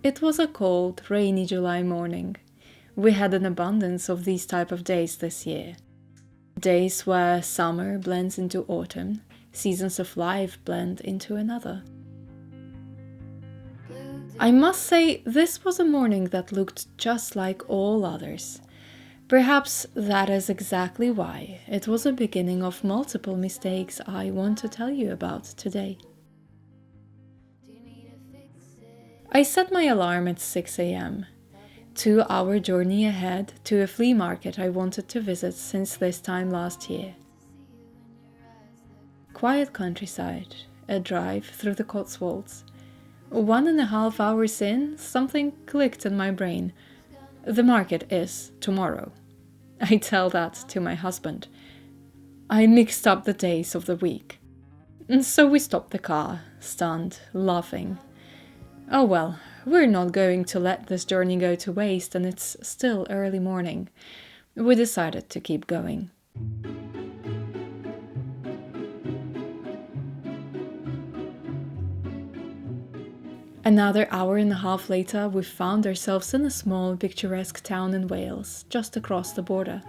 It was a cold, rainy July morning. We had an abundance of these type of days this year. Days where summer blends into autumn, seasons of life blend into another. I must say, this was a morning that looked just like all others. Perhaps that is exactly why it was a beginning of multiple mistakes I want to tell you about today. I set my alarm at 6 a.m. 2-hour journey ahead to a flea market I wanted to visit since this time last year. Quiet countryside, a drive through the Cotswolds. 1.5 hours in, something clicked in my brain. The market is tomorrow. I tell that to my husband. I mixed up the days of the week. And so we stopped the car, stunned, laughing. Oh well, we're not going to let this journey go to waste, and it's still early morning. We decided to keep going. Another hour and a half later, we found ourselves in a small, picturesque town in Wales, just across the border.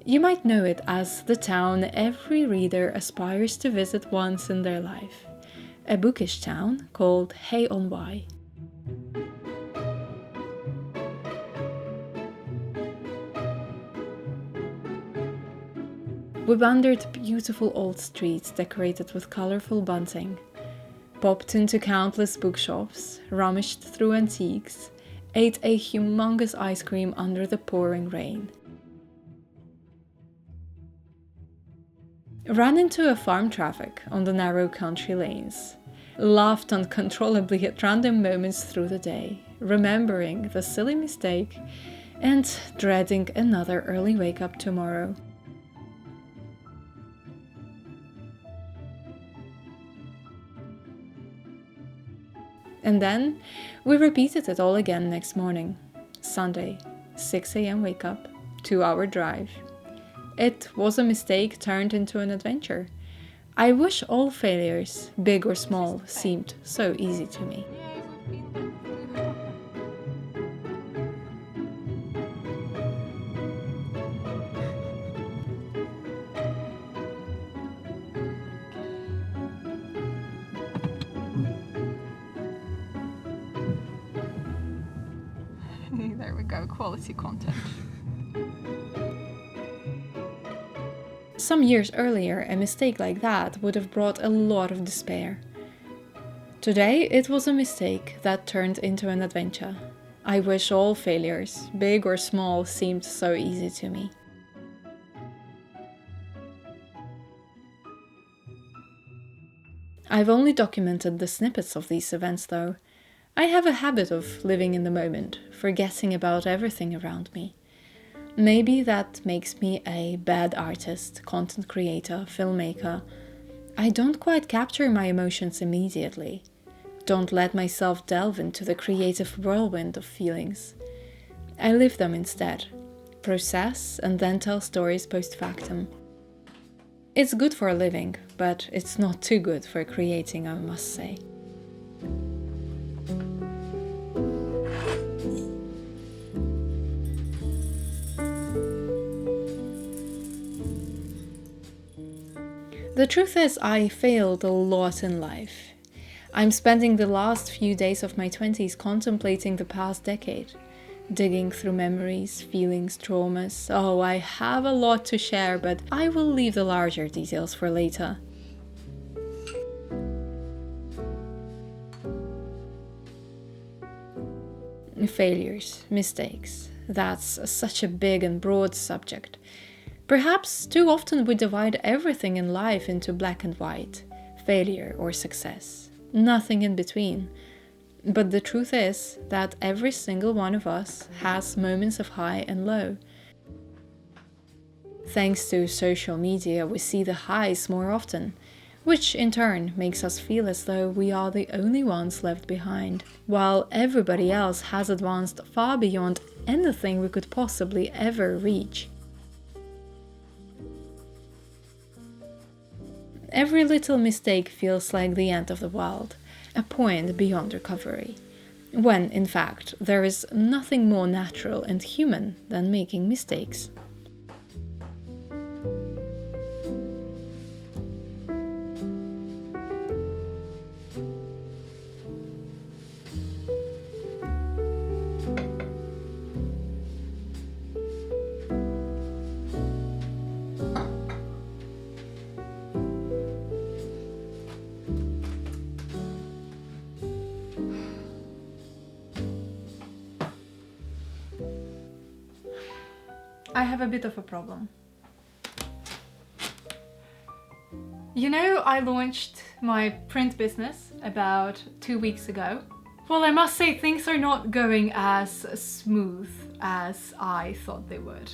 You might know it as the town every reader aspires to visit once in their life. A bookish town called Hay-on-Wye. We wandered beautiful old streets decorated with colorful bunting, popped into countless bookshops, rummaged through antiques, ate a humongous ice cream under the pouring rain. Ran into a farm traffic on the narrow country lanes, laughed uncontrollably at random moments through the day, remembering the silly mistake and dreading another early wake-up tomorrow. And then we repeated it all again next morning. Sunday, 6 a.m. wake-up, 2-hour drive. It was a mistake turned into an adventure. I wish all failures, big or small, seemed so easy to me. There we go, quality content. Some years earlier, a mistake like that would have brought a lot of despair. Today, it was a mistake that turned into an adventure. I wish all failures, big or small, seemed so easy to me. I've only documented the snippets of these events, though. I have a habit of living in the moment, forgetting about everything around me. Maybe that makes me a bad artist, content creator, filmmaker. I don't quite capture my emotions immediately. Don't let myself delve into the creative whirlwind of feelings. I live them instead, process and then tell stories post factum. It's good for a living, but it's not too good for creating, I must say. The truth is, I failed a lot in life. I'm spending the last few days of my 20s contemplating the past decade, digging through memories, feelings, traumas. Oh, I have a lot to share, but I will leave the larger details for later. Failures, mistakes. That's such a big and broad subject. Perhaps too often we divide everything in life into black and white, failure or success, nothing in between. But the truth is that every single one of us has moments of high and low. Thanks to social media, we see the highs more often, which in turn makes us feel as though we are the only ones left behind, while everybody else has advanced far beyond anything we could possibly ever reach. Every little mistake feels like the end of the world. a point beyond recovery, when in fact there is nothing more natural and human than making mistakes. I have a bit of a problem. You know, I launched my print business about 2 weeks ago. Well, I must say things are not going as smooth as I thought they would.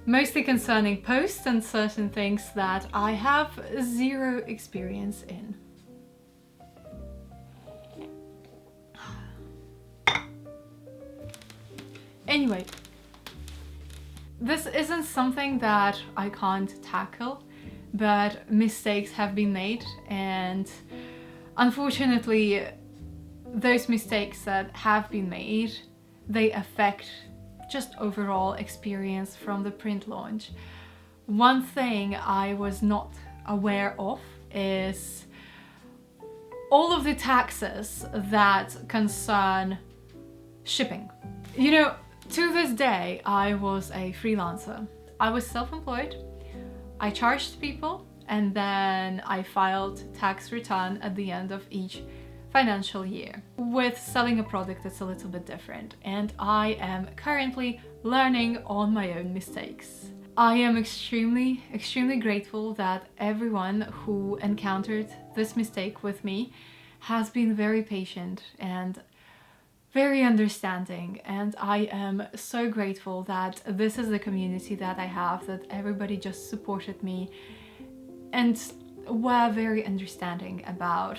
Mostly concerning posts and certain things that I have zero experience in. Anyway, this isn't something that I can't tackle, but mistakes have been made, and unfortunately those mistakes that have been made, they affect just overall experience from the print launch. One thing I was not aware of is all of the taxes that concern shipping. You know, to this day, I was a freelancer. I was self-employed. I charged people, and then I filed tax return at the end of each financial year. With selling a product, it's a little bit different, and I am currently learning on my own mistakes. I am extremely grateful that everyone who encountered this mistake with me has been very patient and very understanding, and I am so grateful that this is the community that I have, that everybody just supported me and were very understanding about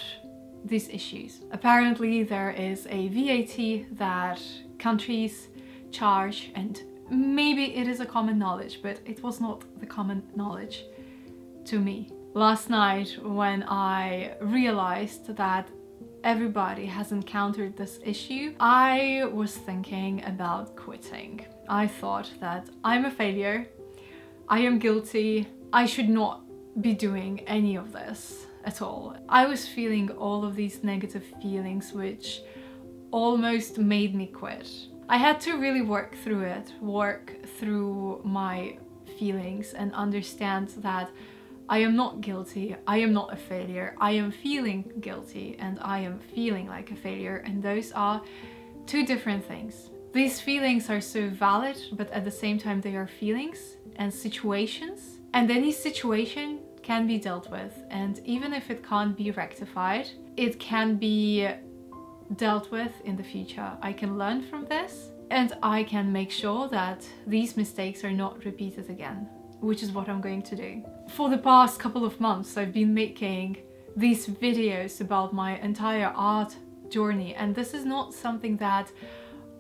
these issues. Apparently there is a VAT that countries charge, and maybe it is a common knowledge, but it was not the common knowledge to me. Last night, when I realized that everybody has encountered this issue, I was thinking about quitting. I thought that I'm a failure, I am guilty, I should not be doing any of this at all. I was feeling all of these negative feelings which almost made me quit. I had to really work through it, work through my feelings and understand that I am not guilty, I am not a failure, I am feeling guilty and I am feeling like a failure, and those are two different things. These feelings are so valid, but at the same time they are feelings and situations, and any situation can be dealt with, and even if it can't be rectified, it can be dealt with in the future. I can learn from this and I can make sure that these mistakes are not repeated again, which is what I'm going to do. For the past couple of months, I've been making these videos about my entire art journey, and this is not something that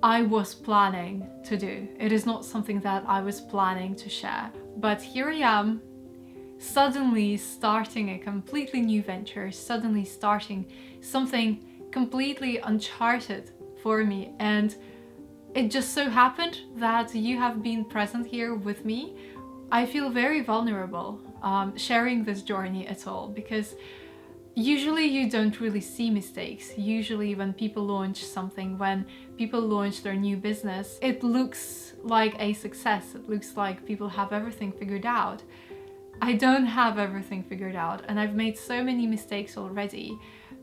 I was planning to do. It is not something that I was planning to share. But here I am, suddenly starting a completely new venture, suddenly starting something completely uncharted for me, and it just so happened that you have been present here with me. I feel very vulnerable sharing this journey at all, because usually you don't really see mistakes. Usually when people launch something, when people launch their new business, it looks like a success. It looks like people have everything figured out. I don't have everything figured out, and I've made so many mistakes already,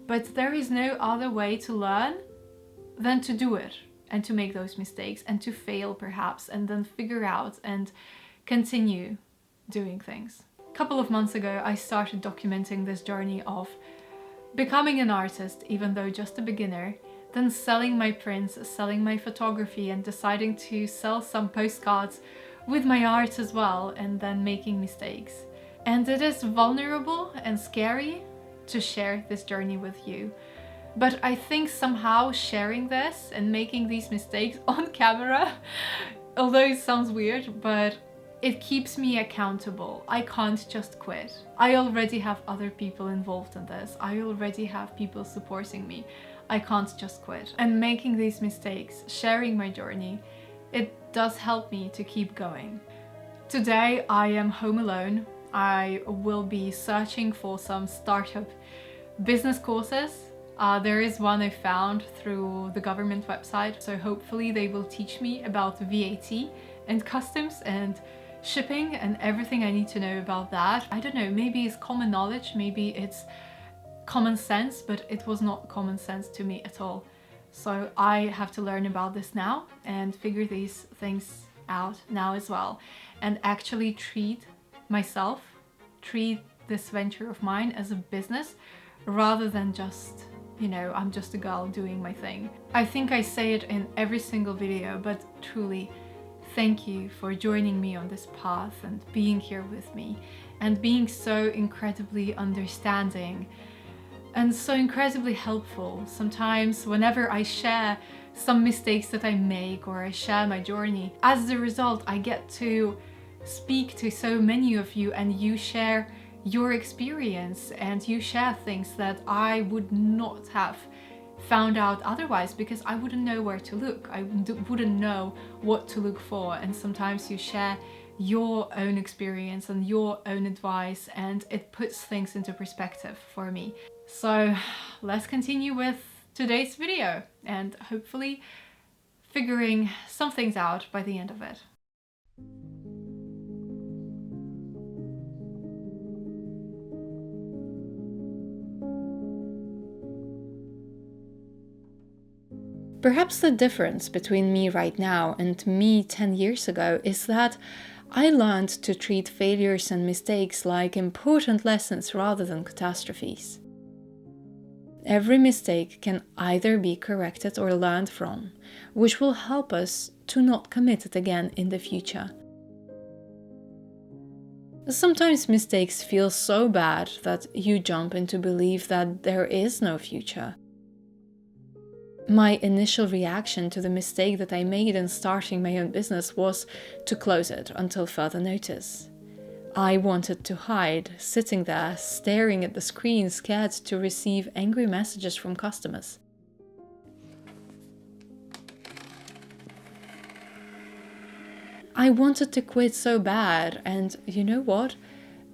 but there is no other way to learn than to do it and to make those mistakes and to fail perhaps, and then figure out and continue doing things. A couple of months ago, I started documenting this journey of becoming an artist, even though just a beginner, then selling my prints, selling my photography, and deciding to sell some postcards with my art as well, and then making mistakes. And it is vulnerable and scary to share this journey with you. But I think somehow sharing this and making these mistakes on camera, although it sounds weird, but it keeps me accountable. I can't just quit. I already have other people involved in this. I already have people supporting me. I can't just quit. And making these mistakes, sharing my journey, it does help me to keep going. Today I am home alone. I will be searching for some startup business courses. There is one I found through the government website, so hopefully they will teach me about VAT and customs and shipping and everything I need to know about that. I don't know, maybe it's common knowledge, maybe it's common sense, but it was not common sense to me at all. So I have to learn about this now and figure these things out now as well, and actually treat this venture of mine as a business rather than just, I'm just a girl doing my thing. I think I say it in every single video, but truly, thank you for joining me on this path and being here with me and being so incredibly understanding and so incredibly helpful. Sometimes whenever I share some mistakes that I make or I share my journey, as a result I get to speak to so many of you and you share your experience and you share things that I would not have found out otherwise, because I wouldn't know where to look. I wouldn't know what to look for, and sometimes you share your own experience and your own advice and it puts things into perspective for me. So let's continue with today's video and hopefully figuring some things out by the end of it. Perhaps the difference between me right now and me 10 years ago is that I learned to treat failures and mistakes like important lessons rather than catastrophes. Every mistake can either be corrected or learned from, which will help us to not commit it again in the future. Sometimes mistakes feel so bad that you jump into belief that there is no future. My initial reaction to the mistake that I made in starting my own business was to close it until further notice. I wanted to hide, sitting there, staring at the screen, scared to receive angry messages from customers. I wanted to quit so bad, and you know what?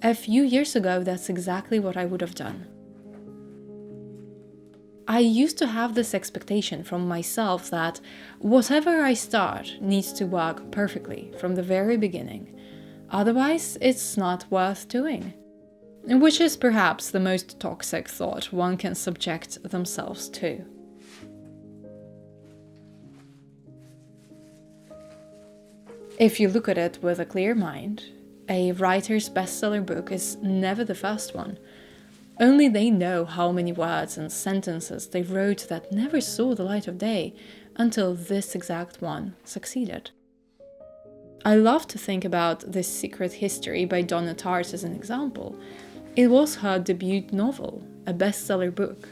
A few years ago, that's exactly what I would have done. I used to have this expectation from myself that whatever I start needs to work perfectly from the very beginning. Otherwise, it's not worth doing. Which is perhaps the most toxic thought one can subject themselves to. If you look at it with a clear mind, a writer's bestseller book is never the first one. Only they know how many words and sentences they wrote that never saw the light of day until this exact one succeeded. I love to think about This Secret History by Donna Tartt as an example. It was her debut novel, a bestseller book.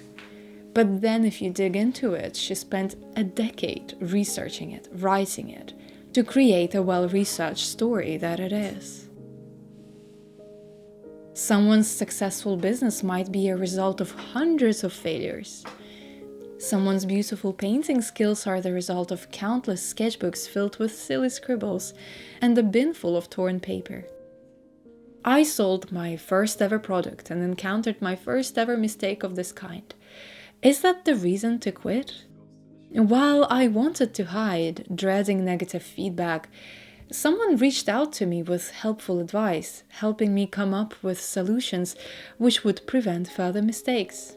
But then if you dig into it, she spent a decade researching it, writing it, to create a well-researched story that it is. Someone's successful business might be a result of hundreds of failures. Someone's beautiful painting skills are the result of countless sketchbooks filled with silly scribbles and a bin full of torn paper. I sold my first ever product and encountered my first ever mistake of this kind. Is that the reason to quit? While I wanted to hide, dreading negative feedback, someone reached out to me with helpful advice, helping me come up with solutions which would prevent further mistakes.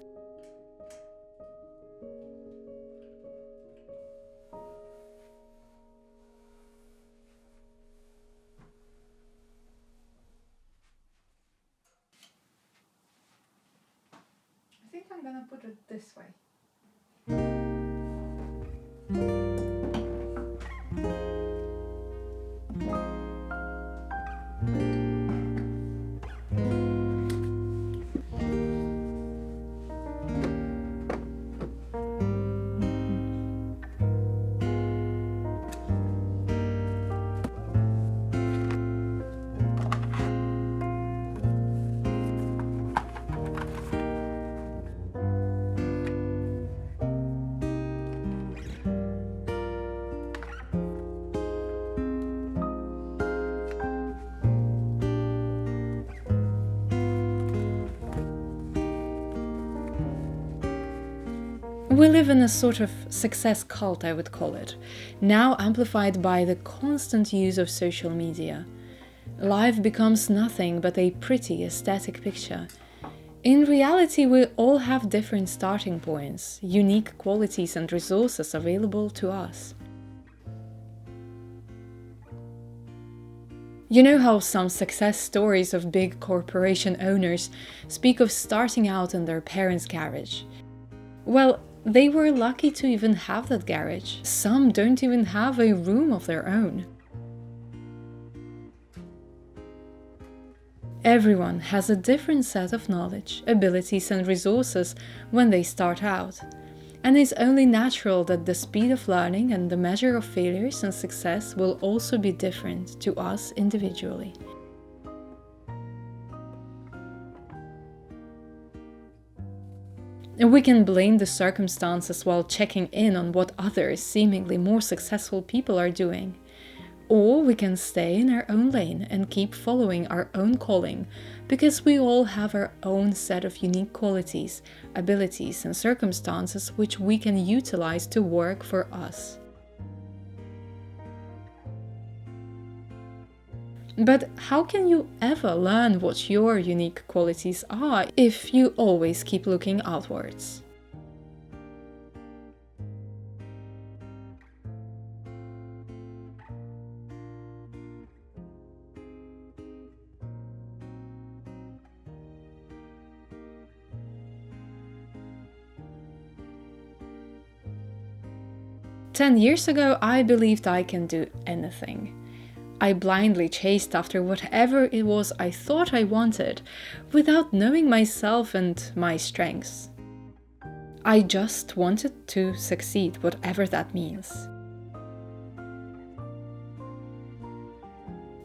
I think I'm gonna put it this way. We live in a sort of success cult, I would call it, now amplified by the constant use of social media. Life becomes nothing but a pretty aesthetic picture. In reality, we all have different starting points, unique qualities and resources available to us. You know how some success stories of big corporation owners speak of starting out in their parents' garage? Well, they were lucky to even have that garage. Some don't even have a room of their own. Everyone has a different set of knowledge, abilities and resources when they start out. And it's only natural that the speed of learning and the measure of failures and success will also be different to us individually. And we can blame the circumstances while checking in on what others, seemingly more successful people are doing. Or we can stay in our own lane and keep following our own calling, because we all have our own set of unique qualities, abilities, and circumstances which we can utilize to work for us. But how can you ever learn what your unique qualities are if you always keep looking outwards? "10 years ago, I believed I can do anything. I blindly chased after whatever it was I thought I wanted, without knowing myself and my strengths. I just wanted to succeed, whatever that means."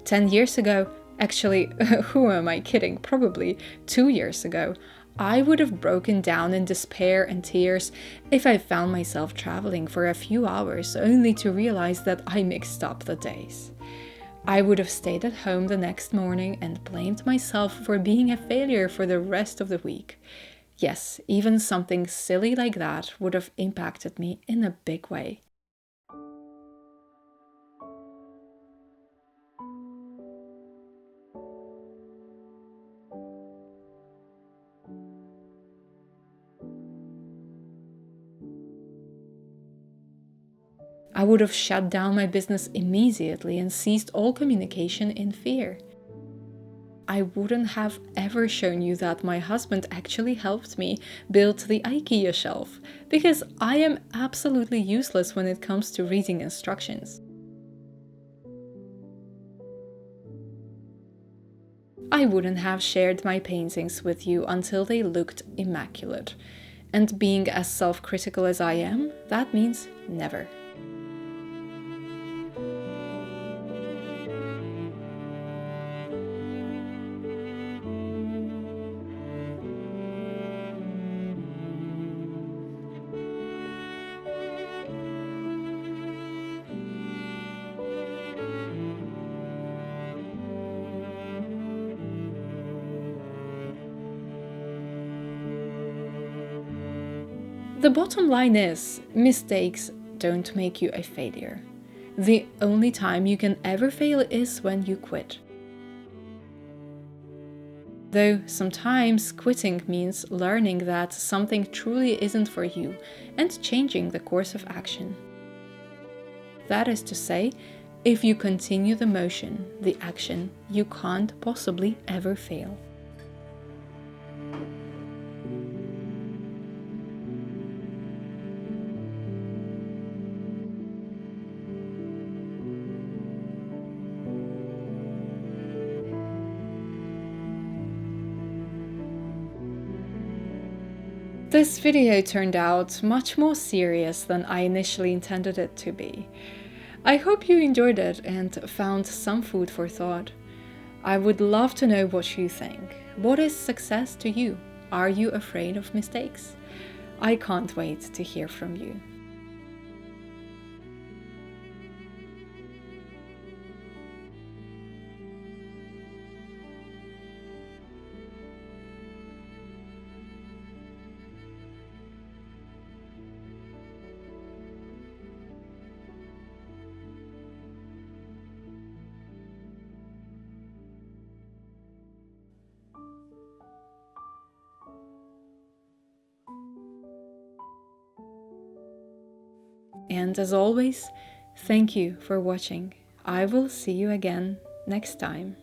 10 years ago, actually, who am I kidding? Probably 2 years ago, I would have broken down in despair and tears if I found myself traveling for a few hours only to realize that I mixed up the days. I would have stayed at home the next morning and blamed myself for being a failure for the rest of the week. Yes, even something silly like that would have impacted me in a big way. I would have shut down my business immediately and ceased all communication in fear. I wouldn't have ever shown you that my husband actually helped me build the IKEA shelf, because I am absolutely useless when it comes to reading instructions. I wouldn't have shared my paintings with you until they looked immaculate. And being as self-critical as I am, that means never. The bottom line is, mistakes don't make you a failure. The only time you can ever fail is when you quit. Though sometimes quitting means learning that something truly isn't for you and changing the course of action. That is to say, if you continue the motion, the action, you can't possibly ever fail. This video turned out much more serious than I initially intended it to be. I hope you enjoyed it and found some food for thought. I would love to know what you think. What is success to you? Are you afraid of mistakes? I can't wait to hear from you. And as always, thank you for watching. I will see you again next time.